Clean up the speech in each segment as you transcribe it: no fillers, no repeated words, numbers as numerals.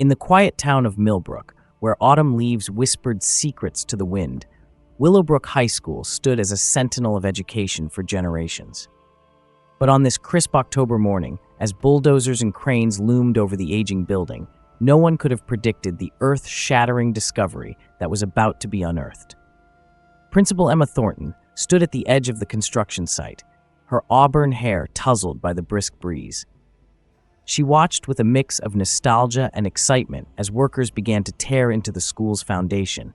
In the quiet town of Millbrook, where autumn leaves whispered secrets to the wind, Willowbrook High School stood as a sentinel of education for generations. But on this crisp October morning, as bulldozers and cranes loomed over the aging building, no one could have predicted the earth-shattering discovery that was about to be unearthed. Principal Emma Thornton stood at the edge of the construction site, her auburn hair tousled by the brisk breeze. She watched with a mix of nostalgia and excitement as workers began to tear into the school's foundation.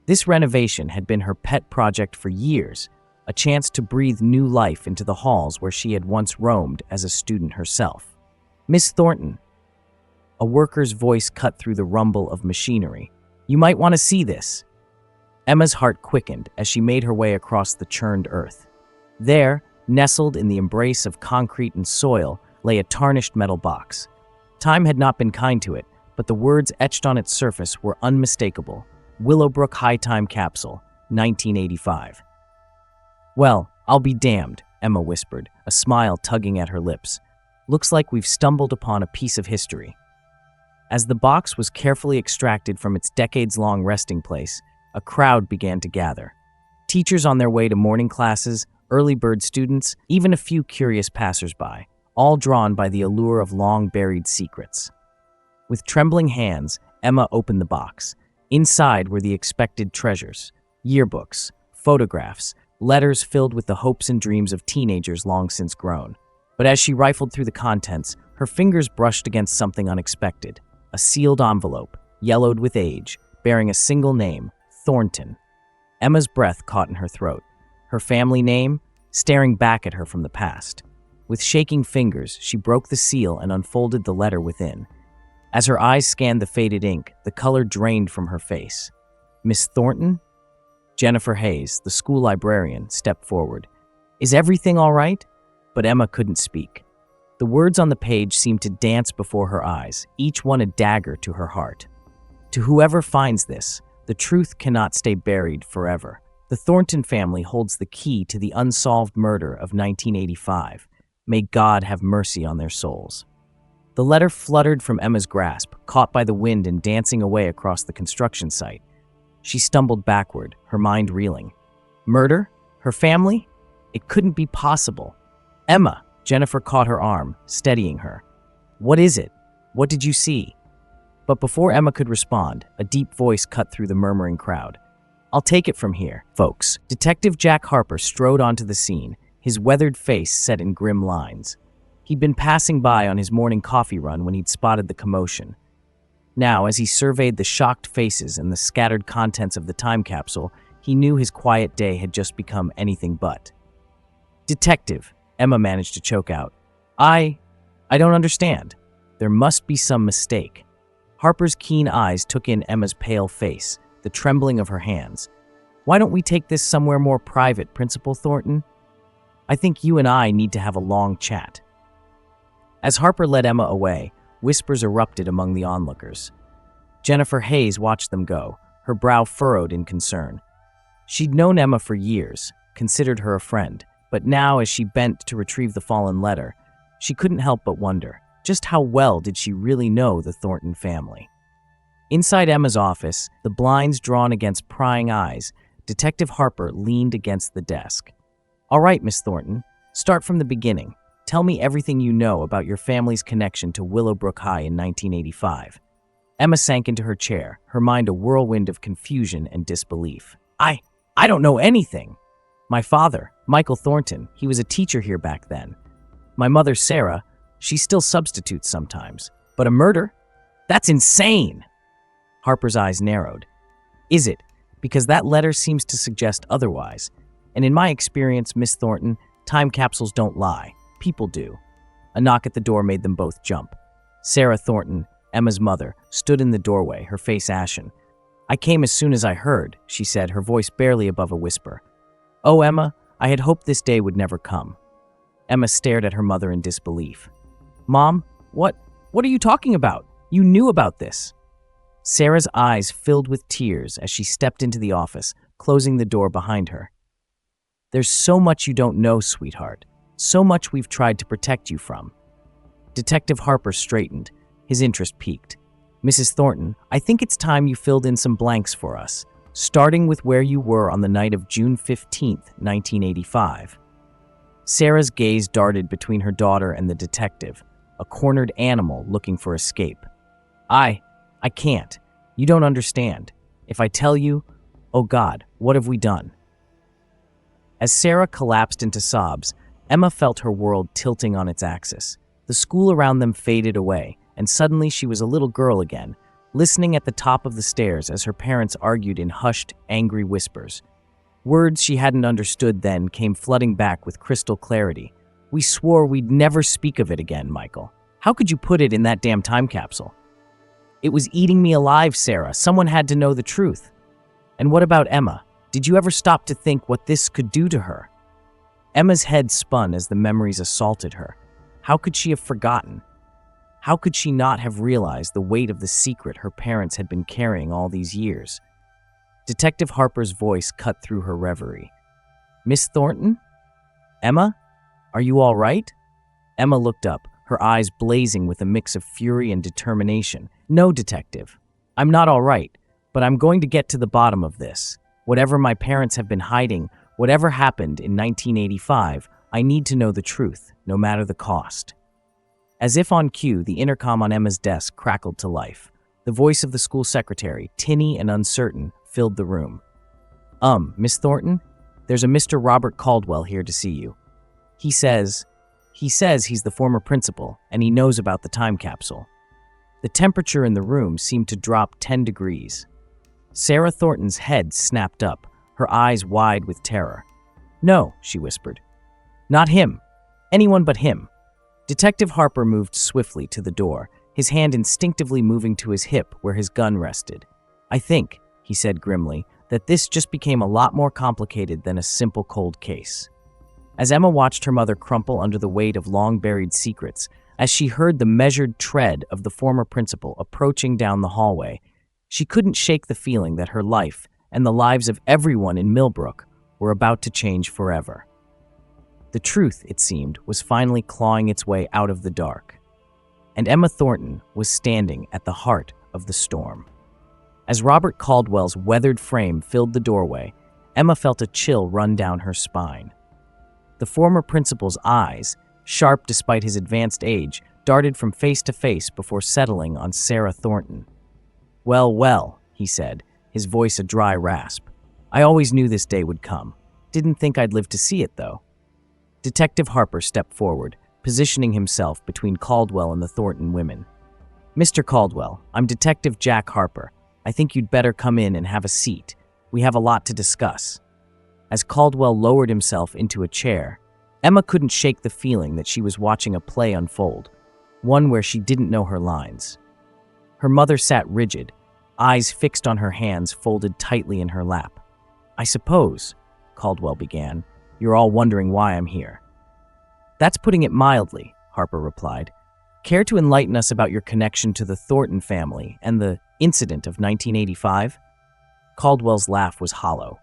This renovation had been her pet project for years, a chance to breathe new life into the halls where she had once roamed as a student herself. "Miss Thornton," a worker's voice cut through the rumble of machinery. "You might want to see this." Emma's heart quickened as she made her way across the churned earth. There, nestled in the embrace of concrete and soil, lay a tarnished metal box. Time had not been kind to it, but the words etched on its surface were unmistakable. Willowbrook High Time Capsule, 1985. "Well, I'll be damned," Emma whispered, a smile tugging at her lips. "Looks like we've stumbled upon a piece of history." As the box was carefully extracted from its decades-long resting place, a crowd began to gather. Teachers on their way to morning classes, early bird students, even a few curious passersby, all drawn by the allure of long-buried secrets. With trembling hands, Emma opened the box. Inside were the expected treasures: yearbooks, photographs, letters filled with the hopes and dreams of teenagers long since grown. But as she rifled through the contents, her fingers brushed against something unexpected: a sealed envelope, yellowed with age, bearing a single name: Thornton. Emma's breath caught in her throat. Her family name, staring back at her from the past. With shaking fingers, she broke the seal and unfolded the letter within. As her eyes scanned the faded ink, the color drained from her face. "Miss Thornton?" Jennifer Hayes, the school librarian, stepped forward. "Is everything all right?" But Emma couldn't speak. The words on the page seemed to dance before her eyes, each one a dagger to her heart. "To whoever finds this, the truth cannot stay buried forever. The Thornton family holds the key to the unsolved murder of 1985. May God have mercy on their souls." The letter fluttered from Emma's grasp, caught by the wind and dancing away across the construction site. She stumbled backward, her mind reeling. Murder? Her family? It couldn't be possible. "Emma!" Jennifer caught her arm, steadying her. "What is it? What did you see?" But before Emma could respond, a deep voice cut through the murmuring crowd. "I'll take it from here, folks." Detective Jack Harper strode onto the scene, his weathered face set in grim lines. He'd been passing by on his morning coffee run when he'd spotted the commotion. Now, as he surveyed the shocked faces and the scattered contents of the time capsule, he knew his quiet day had just become anything but. "Detective," Emma managed to choke out. I don't understand. There must be some mistake." Harper's keen eyes took in Emma's pale face, the trembling of her hands. "Why don't we take this somewhere more private, Principal Thornton? I think you and I need to have a long chat." As Harper led Emma away, whispers erupted among the onlookers. Jennifer Hayes watched them go, her brow furrowed in concern. She'd known Emma for years, considered her a friend, but now as she bent to retrieve the fallen letter, she couldn't help but wonder, just how well did she really know the Thornton family? Inside Emma's office, the blinds drawn against prying eyes, Detective Harper leaned against the desk. "All right, Miss Thornton, start from the beginning. Tell me everything you know about your family's connection to Willowbrook High in 1985. Emma sank into her chair, her mind a whirlwind of confusion and disbelief. I don't know anything. My father, Michael Thornton, he was a teacher here back then. My mother, Sarah, she still substitutes sometimes. But a murder? That's insane!" Harper's eyes narrowed. "Is it? Because that letter seems to suggest otherwise. And in my experience, Miss Thornton, time capsules don't lie. People do." A knock at the door made them both jump. Sarah Thornton, Emma's mother, stood in the doorway, her face ashen. "I came as soon as I heard," she said, her voice barely above a whisper. "Oh, Emma, I had hoped this day would never come." Emma stared at her mother in disbelief. "Mom, what are you talking about? You knew about this." Sarah's eyes filled with tears as she stepped into the office, closing the door behind her. "There's so much you don't know, sweetheart. So much we've tried to protect you from." Detective Harper straightened, his interest piqued. Mrs. Thornton, I think it's time you filled in some blanks for us, starting with where you were on the night of June 15th, 1985. Sarah's gaze darted between her daughter and the detective, a cornered animal looking for escape. I can't. You don't understand. If I tell you, oh God, what have we done? As Sarah collapsed into sobs, Emma felt her world tilting on its axis. The school around them faded away, and suddenly she was a little girl again, listening at the top of the stairs as her parents argued in hushed, angry whispers. Words she hadn't understood then came flooding back with crystal clarity. We swore we'd never speak of it again, Michael. How could you put it in that damn time capsule? It was eating me alive, Sarah. Someone had to know the truth. And what about Emma? Did you ever stop to think what this could do to her? Emma's head spun as the memories assaulted her. How could she have forgotten? How could she not have realized the weight of the secret her parents had been carrying all these years? Detective Harper's voice cut through her reverie. Miss Thornton? Emma? Are you all right? Emma looked up, her eyes blazing with a mix of fury and determination. No, detective. I'm not all right, but I'm going to get to the bottom of this. Whatever my parents have been hiding, whatever happened in 1985, I need to know the truth, no matter the cost. As if on cue, the intercom on Emma's desk crackled to life. The voice of the school secretary, tinny and uncertain, filled the room. Miss Thornton, there's a Mr. Robert Caldwell here to see you. He says he's the former principal, and he knows about the time capsule. The temperature in the room seemed to drop 10 degrees. Sarah Thornton's head snapped up, her eyes wide with terror. No, she whispered. Not him. Anyone but him. Detective Harper moved swiftly to the door, his hand instinctively moving to his hip where his gun rested. I think, he said grimly, that this just became a lot more complicated than a simple cold case. As Emma watched her mother crumple under the weight of long-buried secrets, as she heard the measured tread of the former principal approaching down the hallway, she couldn't shake the feeling that her life and the lives of everyone in Millbrook were about to change forever. The truth, it seemed, was finally clawing its way out of the dark, and Emma Thornton was standing at the heart of the storm. As Robert Caldwell's weathered frame filled the doorway, Emma felt a chill run down her spine. The former principal's eyes, sharp despite his advanced age, darted from face to face before settling on Sarah Thornton. Well, he said, his voice a dry rasp. I always knew this day would come. Didn't think I'd live to see it, though. Detective Harper stepped forward, positioning himself between Caldwell and the Thornton women. Mr. Caldwell, I'm Detective Jack Harper. I think you'd better come in and have a seat. We have a lot to discuss. As Caldwell lowered himself into a chair, Emma couldn't shake the feeling that she was watching a play unfold, one where she didn't know her lines. Her mother sat rigid, eyes fixed on her hands folded tightly in her lap. I suppose, Caldwell began, you're all wondering why I'm here. That's putting it mildly, Harper replied. Care to enlighten us about your connection to the Thornton family and the incident of 1985? Caldwell's laugh was hollow.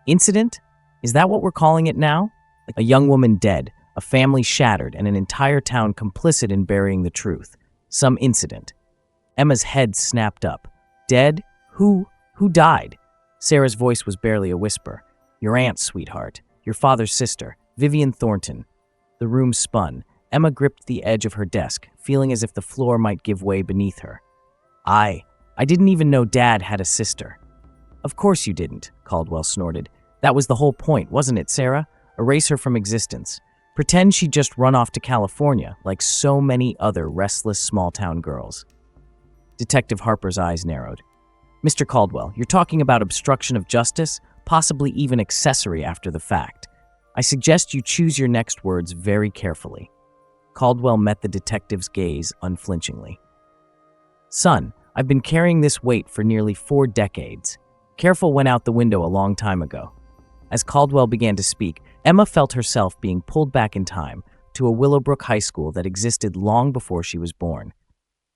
Incident? Is that what we're calling it now? A young woman dead, a family shattered, and an entire town complicit in burying the truth. Some incident. Emma's head snapped up. Dead? Who? Who died? Sarah's voice was barely a whisper. Your aunt, sweetheart. Your father's sister, Vivian Thornton. The room spun. Emma gripped the edge of her desk, feeling as if the floor might give way beneath her. I didn't even know Dad had a sister. Of course you didn't, Caldwell snorted. That was the whole point, wasn't it, Sarah? Erase her from existence. Pretend she'd just run off to California, like so many other restless small-town girls. Detective Harper's eyes narrowed. Mr. Caldwell, you're talking about obstruction of justice, possibly even accessory after the fact. I suggest you choose your next words very carefully. Caldwell met the detective's gaze unflinchingly. Son, I've been carrying this weight for nearly 4 decades. Careful went out the window a long time ago. As Caldwell began to speak, Emma felt herself being pulled back in time to a Willowbrook high school that existed long before she was born.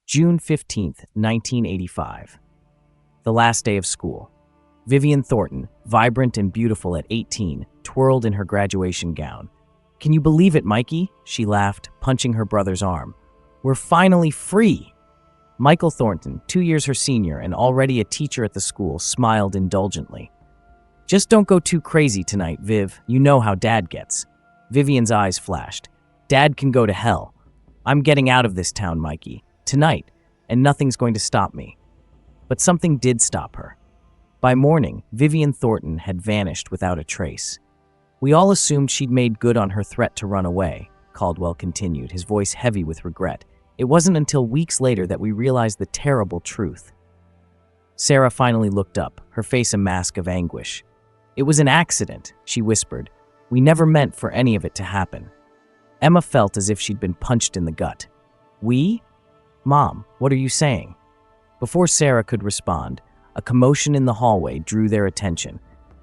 June 15th, 1985. The last day of school. Vivian Thornton, vibrant and beautiful at 18, twirled in her graduation gown. Can you believe it, Mikey? She laughed, punching her brother's arm. We're finally free! Michael Thornton, 2 years her senior and already a teacher at the school, smiled indulgently. "Just don't go too crazy tonight, Viv. You know how Dad gets." Vivian's eyes flashed. "Dad can go to hell. I'm getting out of this town, Mikey. Tonight, and nothing's going to stop me." But something did stop her. By morning, Vivian Thornton had vanished without a trace. "We all assumed she'd made good on her threat to run away," Caldwell continued, his voice heavy with regret. "It wasn't until weeks later that we realized the terrible truth." Sarah finally looked up, her face a mask of anguish. "It was an accident," she whispered. "We never meant for any of it to happen." Emma felt as if she'd been punched in the gut. "We? Mom, what are you saying?" Before Sarah could respond, a commotion in the hallway drew their attention.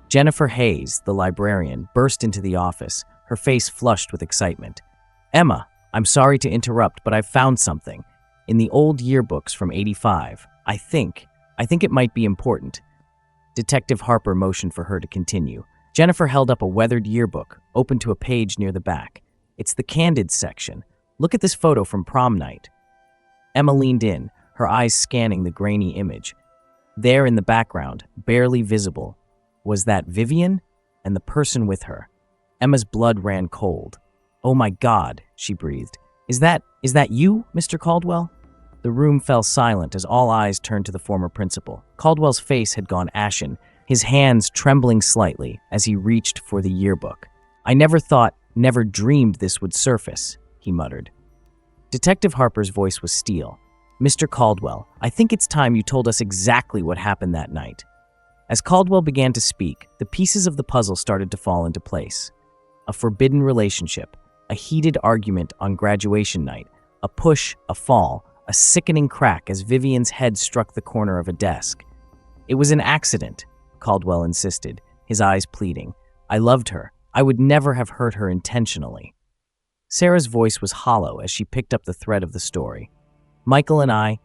Jennifer Hayes, the librarian, burst into the office, her face flushed with excitement. "Emma, I'm sorry to interrupt, but I've found something. In the old yearbooks from '85. I think it might be important." Detective Harper motioned for her to continue. Jennifer held up a weathered yearbook, open to a page near the back. "It's the candid section. Look at this photo from prom night." Emma leaned in, her eyes scanning the grainy image. There in the background, barely visible, was that Vivian and the person with her. Emma's blood ran cold. "Oh my God," she breathed. Is that you, Mr. Caldwell?" The room fell silent as all eyes turned to the former principal. Caldwell's face had gone ashen, his hands trembling slightly as he reached for the yearbook. "I never dreamed this would surface," he muttered. Detective Harper's voice was steel. "Mr. Caldwell, I think it's time you told us exactly what happened that night." As Caldwell began to speak, the pieces of the puzzle started to fall into place. A forbidden relationship, a heated argument on graduation night, a push, a fall, a sickening crack as Vivian's head struck the corner of a desk. "It was an accident," Caldwell insisted, his eyes pleading. "I loved her. I would never have hurt her intentionally." Sarah's voice was hollow as she picked up the thread of the story. "Michael and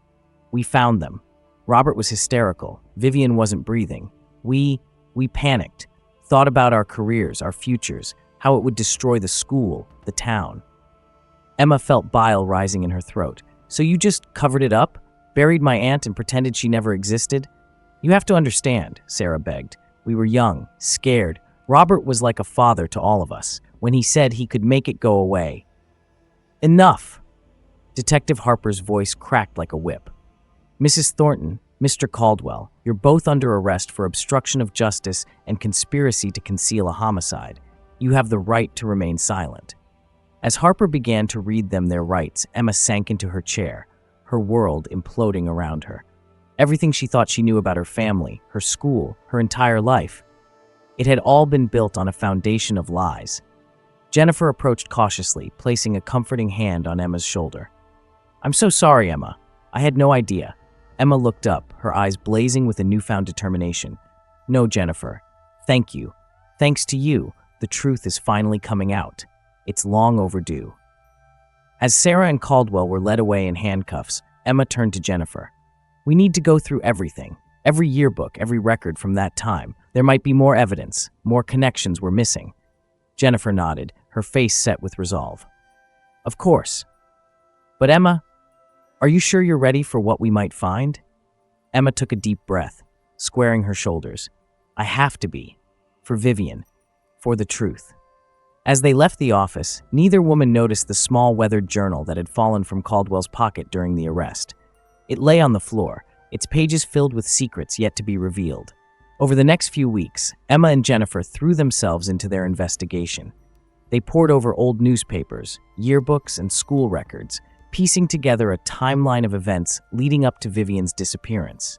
we found them. Robert was hysterical. Vivian wasn't breathing. We panicked, thought about our careers, our futures, how it would destroy the school, the town." Emma felt bile rising in her throat. "So you just covered it up? Buried my aunt and pretended she never existed?" "You have to understand," Sarah begged. "We were young, scared. Robert was like a father to all of us. When he said he could make it go away." "Enough!" Detective Harper's voice cracked like a whip. "Mrs. Thornton, Mr. Caldwell, you're both under arrest for obstruction of justice and conspiracy to conceal a homicide. You have the right to remain silent." As Harper began to read them their rights, Emma sank into her chair, her world imploding around her. Everything she thought she knew about her family, her school, her entire life. It had all been built on a foundation of lies. Jennifer approached cautiously, placing a comforting hand on Emma's shoulder. "I'm so sorry, Emma. I had no idea." Emma looked up, her eyes blazing with a newfound determination. "No, Jennifer. Thank you. Thanks to you, the truth is finally coming out. It's long overdue." As Sarah and Caldwell were led away in handcuffs, Emma turned to Jennifer. "We need to go through everything. Every yearbook, every record from that time. There might be more evidence, more connections we're missing." Jennifer nodded, her face set with resolve. "Of course. But Emma, are you sure you're ready for what we might find?" Emma took a deep breath, squaring her shoulders. "I have to be. For Vivian. For the truth." As they left the office, neither woman noticed the small weathered journal that had fallen from Caldwell's pocket during the arrest. It lay on the floor, its pages filled with secrets yet to be revealed. Over the next few weeks, Emma and Jennifer threw themselves into their investigation. They pored over old newspapers, yearbooks, and school records, piecing together a timeline of events leading up to Vivian's disappearance.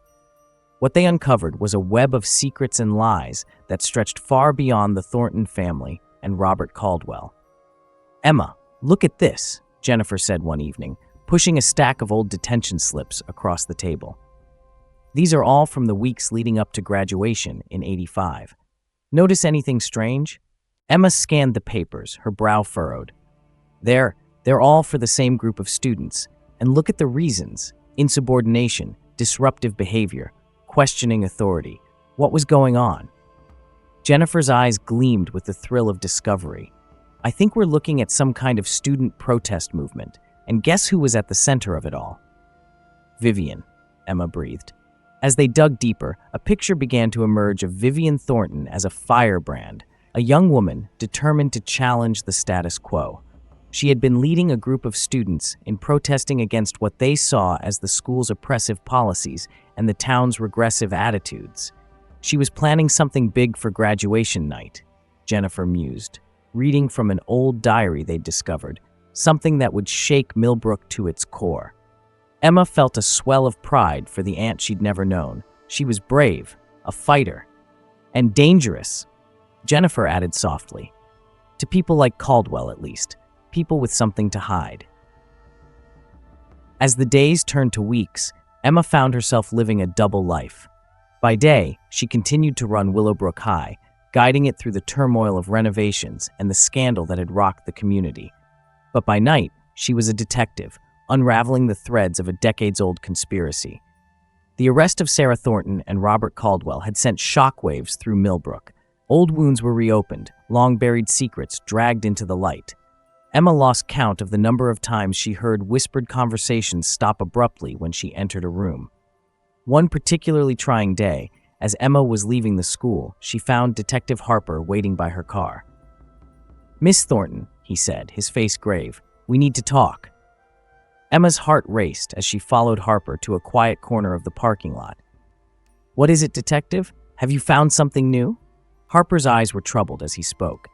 What they uncovered was a web of secrets and lies that stretched far beyond the Thornton family and Robert Caldwell. "Emma, look at this," Jennifer said one evening, pushing a stack of old detention slips across the table. "These are all from the weeks leading up to graduation in '85. Notice anything strange?" Emma scanned the papers, her brow furrowed. They're all for the same group of students. And look at the reasons: insubordination, disruptive behavior, questioning authority. What was going on? Jennifer's eyes gleamed with the thrill of discovery. "I think we're looking at some kind of student protest movement. And guess who was at the center of it all?" Vivian, Emma breathed. As they dug deeper, a picture began to emerge of Vivian Thornton as a firebrand, a young woman determined to challenge the status quo. She had been leading a group of students in protesting against what they saw as the school's oppressive policies and the town's regressive attitudes. She was planning something big for graduation night, Jennifer mused, reading from an old diary they'd discovered, something that would shake Millbrook to its core. Emma felt a swell of pride for the aunt she'd never known. She was brave, a fighter, and dangerous, Jennifer added softly. To people like Caldwell, at least. People with something to hide. As the days turned to weeks, Emma found herself living a double life. By day, she continued to run Willowbrook High, guiding it through the turmoil of renovations and the scandal that had rocked the community. But by night, she was a detective, unraveling the threads of a decades-old conspiracy. The arrest of Sarah Thornton and Robert Caldwell had sent shockwaves through Millbrook. Old wounds were reopened, long-buried secrets dragged into the light. Emma lost count of the number of times she heard whispered conversations stop abruptly when she entered a room. One particularly trying day, as Emma was leaving the school, she found Detective Harper waiting by her car. "Miss Thornton," he said, his face grave, "we need to talk." Emma's heart raced as she followed Harper to a quiet corner of the parking lot. "What is it, Detective? Have you found something new?" Harper's eyes were troubled as he spoke.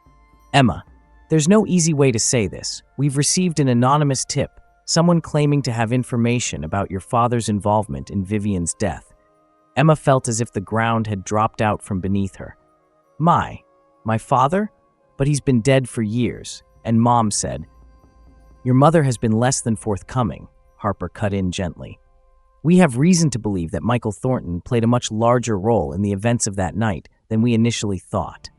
"Emma, there's no easy way to say this. We've received an anonymous tip, someone claiming to have information about your father's involvement in Vivian's death." Emma felt as if the ground had dropped out from beneath her. My father? But he's been dead for years," and Mom said. "Your mother has been less than forthcoming," Harper cut in gently. "We have reason to believe that Michael Thornton played a much larger role in the events of that night than we initially thought."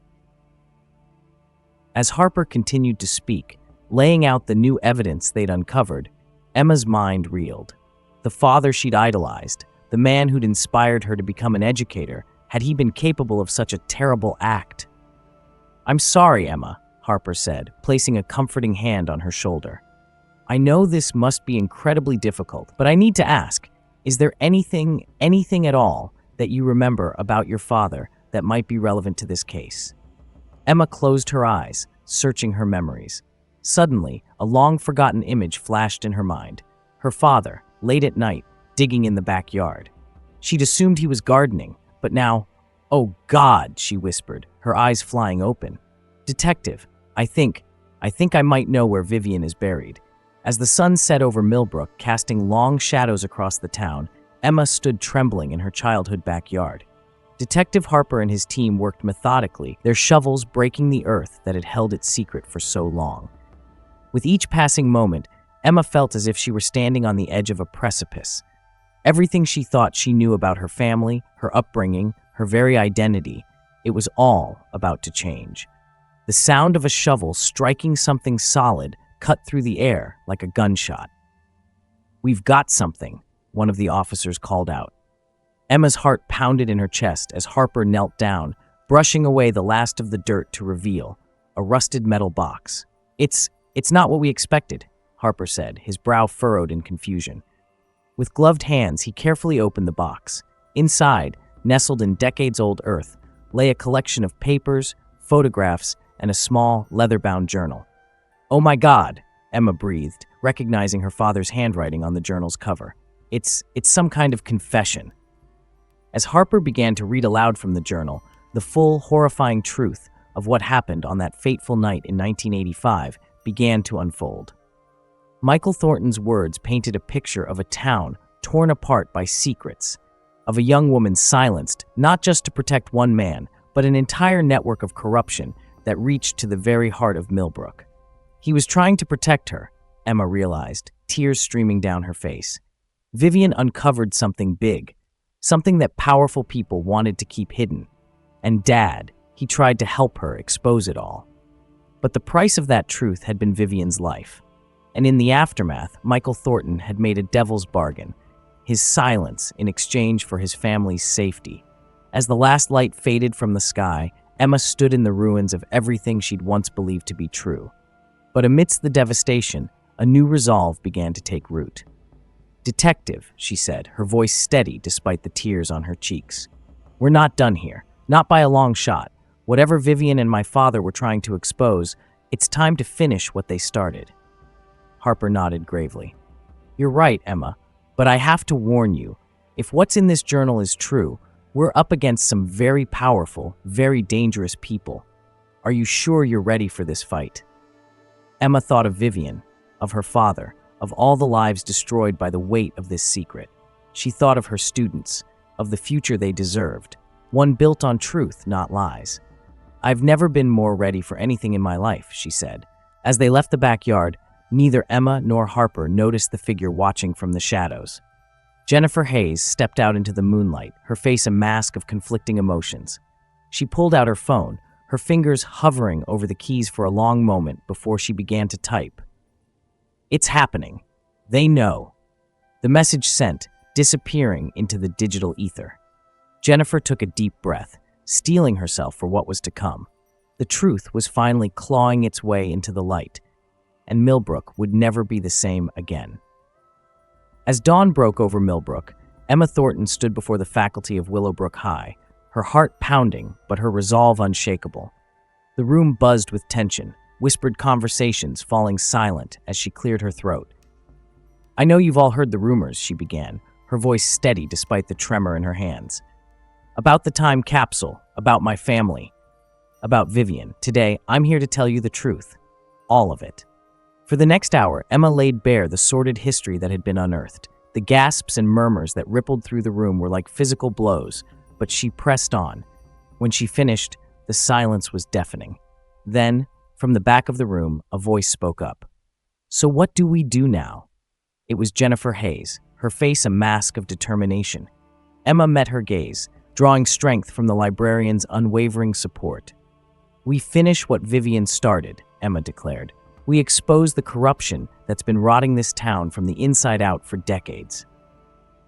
As Harper continued to speak, laying out the new evidence they'd uncovered, Emma's mind reeled. The father she'd idolized, the man who'd inspired her to become an educator, had he been capable of such a terrible act? "I'm sorry, Emma," Harper said, placing a comforting hand on her shoulder. "I know this must be incredibly difficult, but I need to ask, is there anything at all that you remember about your father that might be relevant to this case?" Emma closed her eyes, searching her memories. Suddenly, a long-forgotten image flashed in her mind. Her father, late at night, digging in the backyard. She'd assumed he was gardening, but now, "Oh God," she whispered, her eyes flying open. "Detective, I think I might know where Vivian is buried." As the sun set over Millbrook, casting long shadows across the town, Emma stood trembling in her childhood backyard. Detective Harper and his team worked methodically, their shovels breaking the earth that had held its secret for so long. With each passing moment, Emma felt as if she were standing on the edge of a precipice. Everything she thought she knew about her family, her upbringing, her very identity, it was all about to change. The sound of a shovel striking something solid cut through the air like a gunshot. "We've got something," one of the officers called out. Emma's heart pounded in her chest as Harper knelt down, brushing away the last of the dirt to reveal a rusted metal box. It's not what we expected," Harper said, his brow furrowed in confusion. With gloved hands, he carefully opened the box. Inside, nestled in decades-old earth, lay a collection of papers, photographs, and a small, leather-bound journal. "Oh my God," Emma breathed, recognizing her father's handwriting on the journal's cover. It's some kind of confession." As Harper began to read aloud from the journal, the full, horrifying truth of what happened on that fateful night in 1985 began to unfold. Michael Thornton's words painted a picture of a town torn apart by secrets, of a young woman silenced not just to protect one man, but an entire network of corruption that reached to the very heart of Millbrook. He was trying to protect her, Emma realized, tears streaming down her face. Vivian uncovered something big, something that powerful people wanted to keep hidden. And Dad, he tried to help her expose it all. But the price of that truth had been Vivian's life. And in the aftermath, Michael Thornton had made a devil's bargain, his silence in exchange for his family's safety. As the last light faded from the sky, Emma stood in the ruins of everything she'd once believed to be true. But amidst the devastation, a new resolve began to take root. "Detective," she said, her voice steady despite the tears on her cheeks. "We're not done here. Not by a long shot. Whatever Vivian and my father were trying to expose, it's time to finish what they started." Harper nodded gravely. "You're right, Emma, but I have to warn you. If what's in this journal is true, we're up against some very powerful, very dangerous people. Are you sure you're ready for this fight?" Emma thought of Vivian, of her father, of all the lives destroyed by the weight of this secret. She thought of her students, of the future they deserved, one built on truth, not lies. "I've never been more ready for anything in my life," she said. As they left the backyard, neither Emma nor Harper noticed the figure watching from the shadows. Jennifer Hayes stepped out into the moonlight, her face a mask of conflicting emotions. She pulled out her phone, her fingers hovering over the keys for a long moment before she began to type. "It's happening. They know." The message sent, disappearing into the digital ether. Jennifer took a deep breath, steeling herself for what was to come. The truth was finally clawing its way into the light, and Millbrook would never be the same again. As dawn broke over Millbrook, Emma Thornton stood before the faculty of Willowbrook High, her heart pounding but her resolve unshakable. The room buzzed with tension, whispered conversations falling silent as she cleared her throat. "I know you've all heard the rumors," she began, her voice steady despite the tremor in her hands. "About the time capsule, about my family, about Vivian. Today, I'm here to tell you the truth. All of it." For the next hour, Emma laid bare the sordid history that had been unearthed. The gasps and murmurs that rippled through the room were like physical blows, but she pressed on. When she finished, the silence was deafening. Then, from the back of the room, a voice spoke up. "So what do we do now?" It was Jennifer Hayes, her face a mask of determination. Emma met her gaze, drawing strength from the librarian's unwavering support. "We finish what Vivian started," Emma declared. "We expose the corruption that's been rotting this town from the inside out for decades."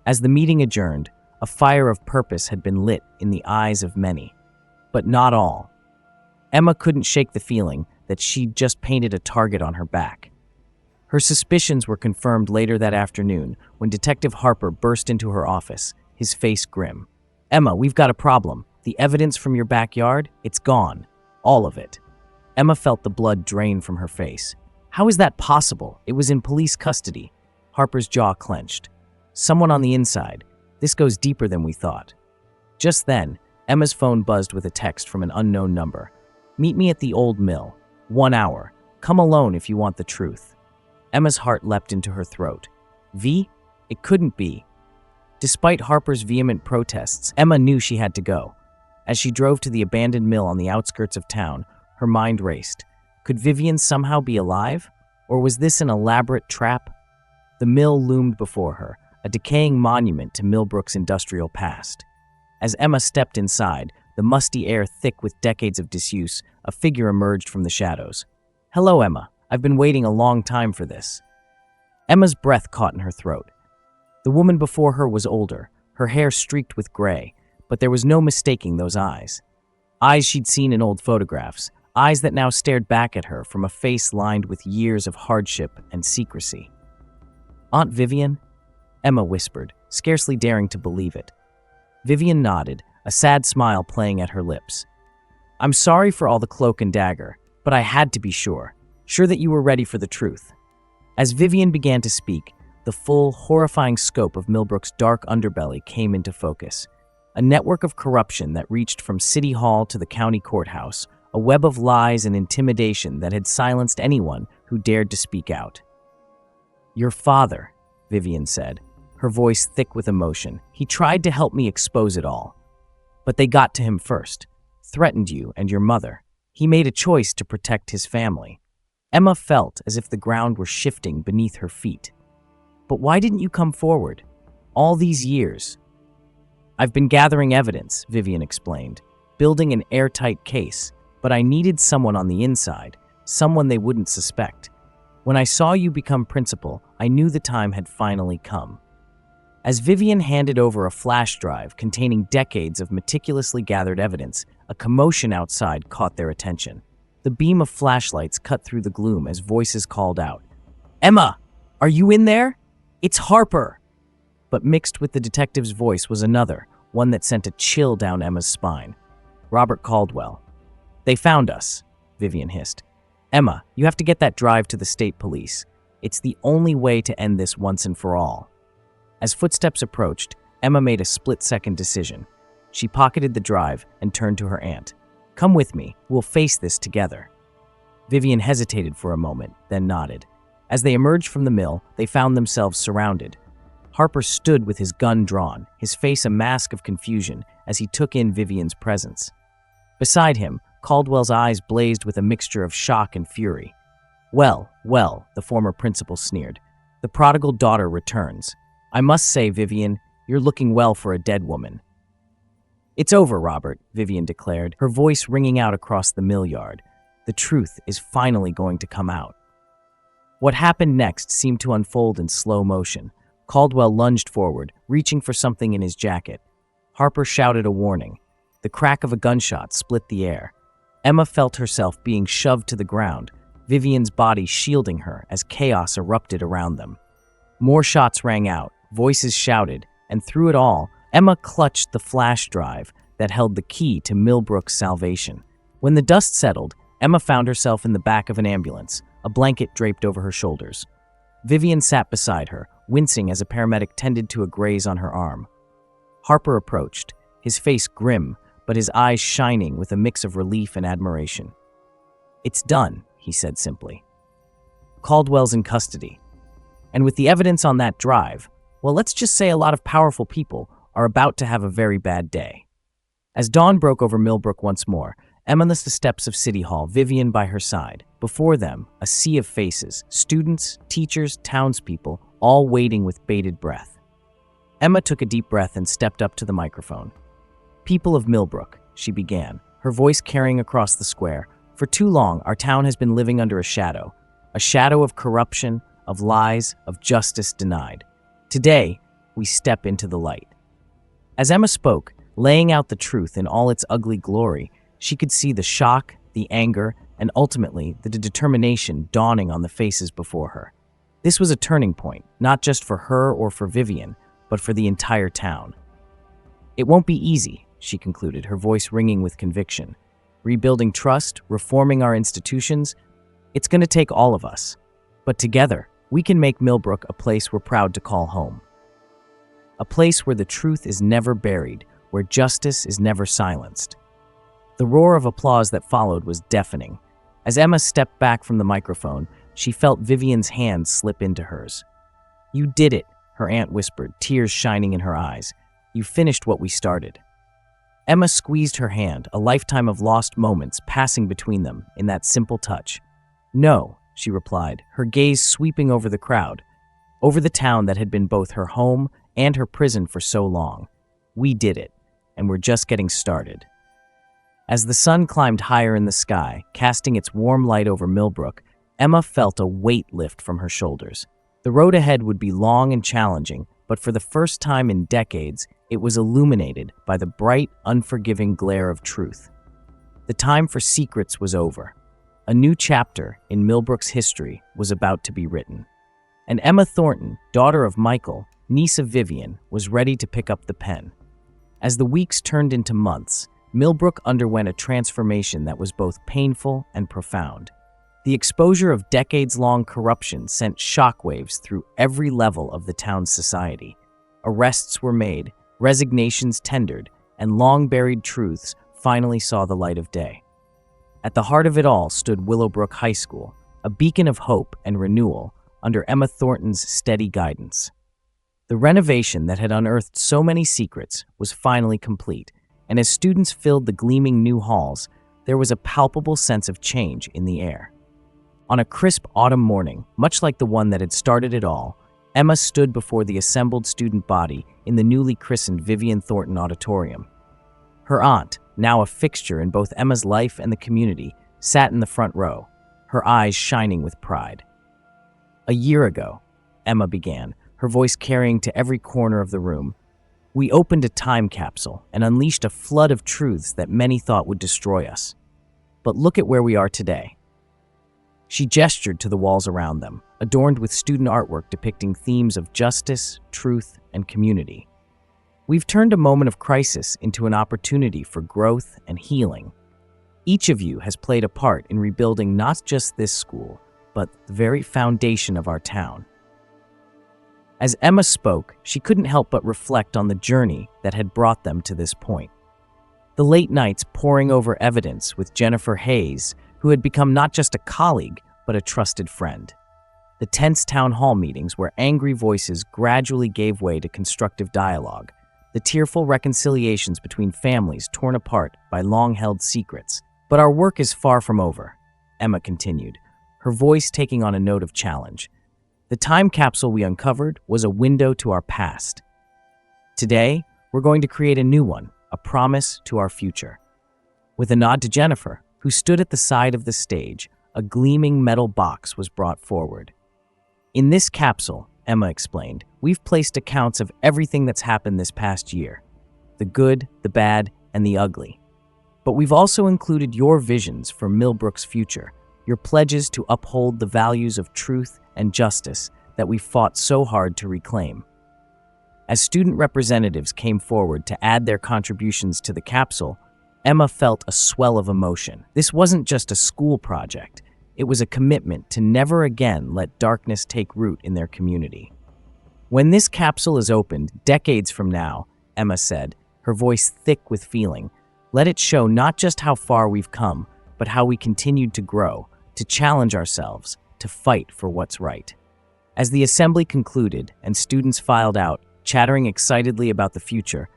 As the meeting adjourned, a fire of purpose had been lit in the eyes of many. But not all. Emma couldn't shake the feeling that she'd just painted a target on her back. Her suspicions were confirmed later that afternoon when Detective Harper burst into her office, his face grim. "Emma, we've got a problem. The evidence from your backyard, it's gone. All of it." Emma felt the blood drain from her face. "How is that possible? It was in police custody." Harper's jaw clenched. "Someone on the inside. This goes deeper than we thought." Just then, Emma's phone buzzed with a text from an unknown number. "Meet me at the old mill. 1 hour. Come alone if you want the truth." Emma's heart leapt into her throat. V? It couldn't be. Despite Harper's vehement protests, Emma knew she had to go. As she drove to the abandoned mill on the outskirts of town, her mind raced. Could Vivian somehow be alive? Or was this an elaborate trap? The mill loomed before her, a decaying monument to Millbrook's industrial past. As Emma stepped inside, the musty air thick with decades of disuse, a figure emerged from the shadows. "Hello, Emma. I've been waiting a long time for this." Emma's breath caught in her throat. The woman before her was older, her hair streaked with gray, but there was no mistaking those eyes. Eyes she'd seen in old photographs, eyes that now stared back at her from a face lined with years of hardship and secrecy. "Aunt Vivian?" Emma whispered, scarcely daring to believe it. Vivian nodded, a sad smile playing at her lips. "I'm sorry for all the cloak and dagger, but I had to be sure that you were ready for the truth." As Vivian began to speak, the full, horrifying scope of Millbrook's dark underbelly came into focus. A network of corruption that reached from City Hall to the county courthouse, a web of lies and intimidation that had silenced anyone who dared to speak out. "Your father," Vivian said, her voice thick with emotion. "He tried to help me expose it all. But they got to him first, threatened you and your mother. He made a choice to protect his family." Emma felt as if the ground were shifting beneath her feet. "But why didn't you come forward? All these years?" "I've been gathering evidence," Vivian explained, "building an airtight case, but I needed someone on the inside, someone they wouldn't suspect. When I saw you become principal, I knew the time had finally come." As Vivian handed over a flash drive containing decades of meticulously gathered evidence, a commotion outside caught their attention. The beam of flashlights cut through the gloom as voices called out. "Emma, are you in there? It's Harper." but mixed with the detective's voice was another, one that sent a chill down Emma's spine. Robert Caldwell. "They found us," Vivian hissed. "Emma, you have to get that drive to the state police. It's the only way to end this once and for all." As footsteps approached, Emma made a split-second decision. She pocketed the drive and turned to her aunt. "Come with me, we'll face this together." Vivian hesitated for a moment, then nodded. As they emerged from the mill, they found themselves surrounded. Harper stood with his gun drawn, his face a mask of confusion as he took in Vivian's presence. Beside him, Caldwell's eyes blazed with a mixture of shock and fury. Well, the former principal sneered. "The prodigal daughter returns. I must say, Vivian, you're looking well for a dead woman." "It's over, Robert," Vivian declared, her voice ringing out across the mill yard. "The truth is finally going to come out." What happened next seemed to unfold in slow motion. Caldwell lunged forward, reaching for something in his jacket. Harper shouted a warning. The crack of a gunshot split the air. Emma felt herself being shoved to the ground, Vivian's body shielding her as chaos erupted around them. More shots rang out, voices shouted, and through it all, Emma clutched the flash drive that held the key to Millbrook's salvation. When the dust settled, Emma found herself in the back of an ambulance, a blanket draped over her shoulders. Vivian sat beside her, wincing as a paramedic tended to a graze on her arm. Harper approached, his face grim, but his eyes shining with a mix of relief and admiration. "It's done," he said simply. "Caldwell's in custody. And with the evidence on that drive, well, let's just say a lot of powerful people are about to have a very bad day." As dawn broke over Millbrook once more, Emma the steps of City Hall, Vivian by her side. Before them, a sea of faces, students, teachers, townspeople, all waiting with bated breath. Emma took a deep breath and stepped up to the microphone. "People of Millbrook," she began, her voice carrying across the square. "For too long, our town has been living under a shadow of corruption, of lies, of justice denied. Today, we step into the light." As Emma spoke, laying out the truth in all its ugly glory, she could see the shock, the anger, and ultimately the determination dawning on the faces before her. This was a turning point, not just for her or for Vivian, but for the entire town. "It won't be easy," she concluded, her voice ringing with conviction. "Rebuilding trust, reforming our institutions, it's going to take all of us. But together, we can make Millbrook a place we're proud to call home. A place where the truth is never buried, where justice is never silenced." The roar of applause that followed was deafening. As Emma stepped back from the microphone, she felt Vivian's hand slip into hers. "You did it," her aunt whispered, tears shining in her eyes. "You finished what we started." Emma squeezed her hand, a lifetime of lost moments passing between them in that simple touch. "No," she replied, her gaze sweeping over the crowd, over the town that had been both her home and her prison for so long. "We did it, and we're just getting started." As the sun climbed higher in the sky, casting its warm light over Millbrook, Emma felt a weight lift from her shoulders. The road ahead would be long and challenging, but for the first time in decades, it was illuminated by the bright, unforgiving glare of truth. The time for secrets was over. A new chapter in Millbrook's history was about to be written. And Emma Thornton, daughter of Michael, niece of Vivian, was ready to pick up the pen. As the weeks turned into months, Millbrook underwent a transformation that was both painful and profound. The exposure of decades-long corruption sent shockwaves through every level of the town's society. Arrests were made, resignations tendered, and long-buried truths finally saw the light of day. At the heart of it all stood Willowbrook High School, a beacon of hope and renewal under Emma Thornton's steady guidance. The renovation that had unearthed so many secrets was finally complete, and as students filled the gleaming new halls, there was a palpable sense of change in the air. On a crisp autumn morning, much like the one that had started it all, Emma stood before the assembled student body in the newly christened Vivian Thornton Auditorium. Her aunt, now a fixture in both Emma's life and the community, sat in the front row, her eyes shining with pride. "A year ago," Emma began, her voice carrying to every corner of the room, "we opened a time capsule and unleashed a flood of truths that many thought would destroy us. But look at where we are today." She gestured to the walls around them, adorned with student artwork depicting themes of justice, truth, and community. We've turned a moment of crisis into an opportunity for growth and healing. Each of you has played a part in rebuilding not just this school, but the very foundation of our town. As Emma spoke, she couldn't help but reflect on the journey that had brought them to this point. The late nights poring over evidence with Jennifer Hayes, who had become not just a colleague, but a trusted friend. The tense town hall meetings where angry voices gradually gave way to constructive dialogue. The tearful reconciliations between families torn apart by long-held secrets. But our work is far from over, Emma continued, her voice taking on a note of challenge. The time capsule we uncovered was a window to our past. Today, we're going to create a new one, a promise to our future. With a nod to Jennifer, who stood at the side of the stage, a gleaming metal box was brought forward. In this capsule, Emma explained, we've placed accounts of everything that's happened this past year. The good, the bad, and the ugly. But we've also included your visions for Millbrook's future, your pledges to uphold the values of truth and justice that we fought so hard to reclaim. As student representatives came forward to add their contributions to the capsule, Emma felt a swell of emotion. This wasn't just a school project. It was a commitment to never again let darkness take root in their community. When this capsule is opened decades from now, Emma said, her voice thick with feeling, let it show not just how far we've come, but how we continued to grow, to challenge ourselves, to fight for what's right. As the assembly concluded and students filed out, chattering excitedly about the future,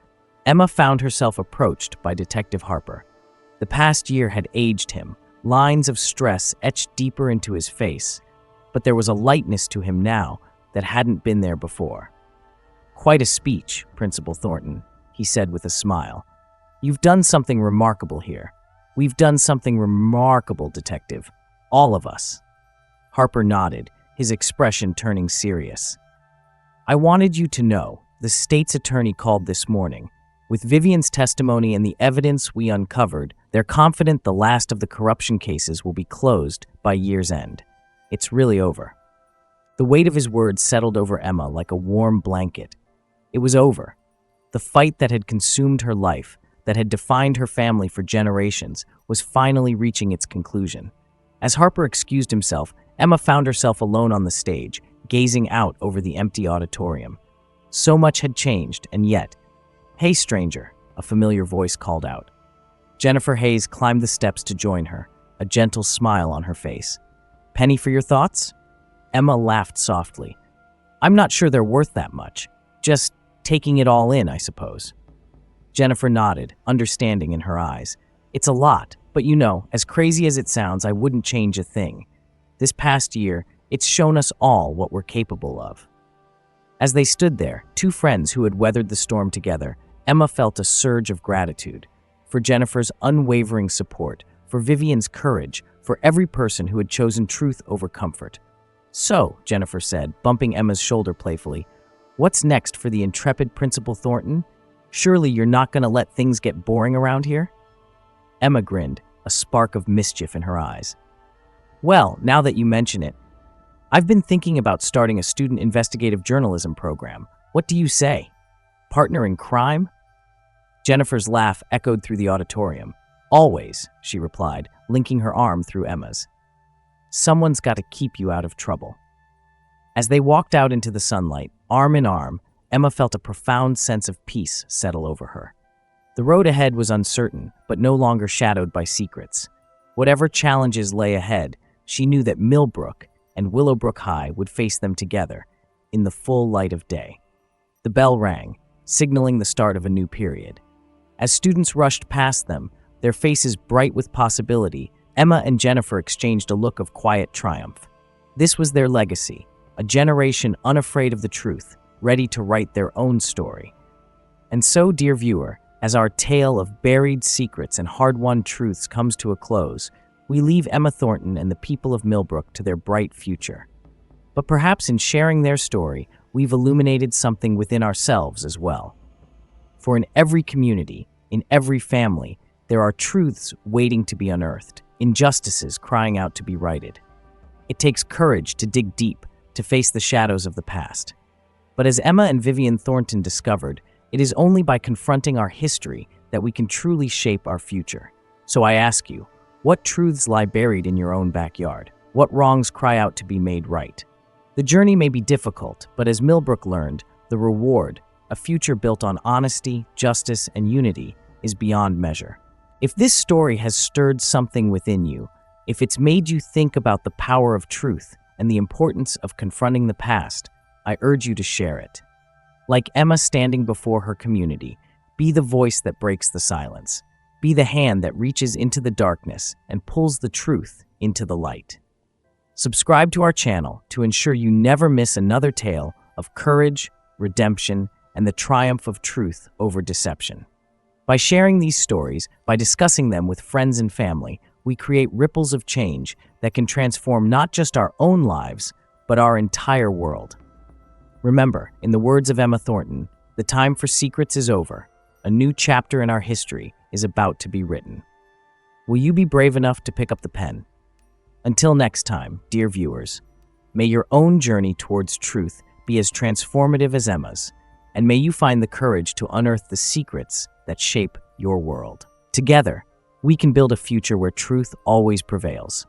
Emma found herself approached by Detective Harper. The past year had aged him, lines of stress etched deeper into his face, but there was a lightness to him now that hadn't been there before. Quite a speech, Principal Thornton, he said with a smile. You've done something remarkable here. We've done something remarkable, Detective. All of us. Harper nodded, his expression turning serious. I wanted you to know, the state's attorney called this morning. With Vivian's testimony and the evidence we uncovered, they're confident the last of the corruption cases will be closed by year's end. It's really over. The weight of his words settled over Emma like a warm blanket. It was over. The fight that had consumed her life, that had defined her family for generations, was finally reaching its conclusion. As Harper excused himself, Emma found herself alone on the stage, gazing out over the empty auditorium. So much had changed, and yet, "Hey, stranger," a familiar voice called out. Jennifer Hayes climbed the steps to join her, a gentle smile on her face. "Penny for your thoughts?" Emma laughed softly. "I'm not sure they're worth that much. Just taking it all in, I suppose." Jennifer nodded, understanding in her eyes. "It's a lot, but you know, as crazy as it sounds, I wouldn't change a thing. This past year, it's shown us all what we're capable of." As they stood there, two friends who had weathered the storm together, Emma felt a surge of gratitude for Jennifer's unwavering support, for Vivian's courage, for every person who had chosen truth over comfort. "So," Jennifer said, bumping Emma's shoulder playfully, "what's next for the intrepid Principal Thornton? Surely you're not going to let things get boring around here?" Emma grinned, a spark of mischief in her eyes. "Well, now that you mention it, I've been thinking about starting a student investigative journalism program. What do you say? Partner in crime?" Jennifer's laugh echoed through the auditorium. "Always," she replied, linking her arm through Emma's. "Someone's got to keep you out of trouble." As they walked out into the sunlight, arm in arm, Emma felt a profound sense of peace settle over her. The road ahead was uncertain, but no longer shadowed by secrets. Whatever challenges lay ahead, she knew that Millbrook and Willowbrook High would face them together, in the full light of day. The bell rang, signaling the start of a new period. As students rushed past them, their faces bright with possibility, Emma and Jennifer exchanged a look of quiet triumph. This was their legacy, a generation unafraid of the truth, ready to write their own story. And so, dear viewer, as our tale of buried secrets and hard-won truths comes to a close, we leave Emma Thornton and the people of Millbrook to their bright future. But perhaps in sharing their story, we've illuminated something within ourselves as well. For in every community, in every family, there are truths waiting to be unearthed, injustices crying out to be righted. It takes courage to dig deep, to face the shadows of the past. But as Emma and Vivian Thornton discovered, it is only by confronting our history that we can truly shape our future. So I ask you, what truths lie buried in your own backyard? What wrongs cry out to be made right? The journey may be difficult, but as Millbrook learned, the reward, a future built on honesty, justice, and unity, is beyond measure. If this story has stirred something within you, if it's made you think about the power of truth and the importance of confronting the past, I urge you to share it. Like Emma standing before her community, be the voice that breaks the silence. Be the hand that reaches into the darkness and pulls the truth into the light. Subscribe to our channel to ensure you never miss another tale of courage, redemption, and the triumph of truth over deception. By sharing these stories, by discussing them with friends and family, we create ripples of change that can transform not just our own lives, but our entire world. Remember, in the words of Emma Thornton, the time for secrets is over. A new chapter in our history is about to be written. Will you be brave enough to pick up the pen? Until next time, dear viewers, may your own journey towards truth be as transformative as Emma's, and may you find the courage to unearth the secrets that shape your world. Together, we can build a future where truth always prevails.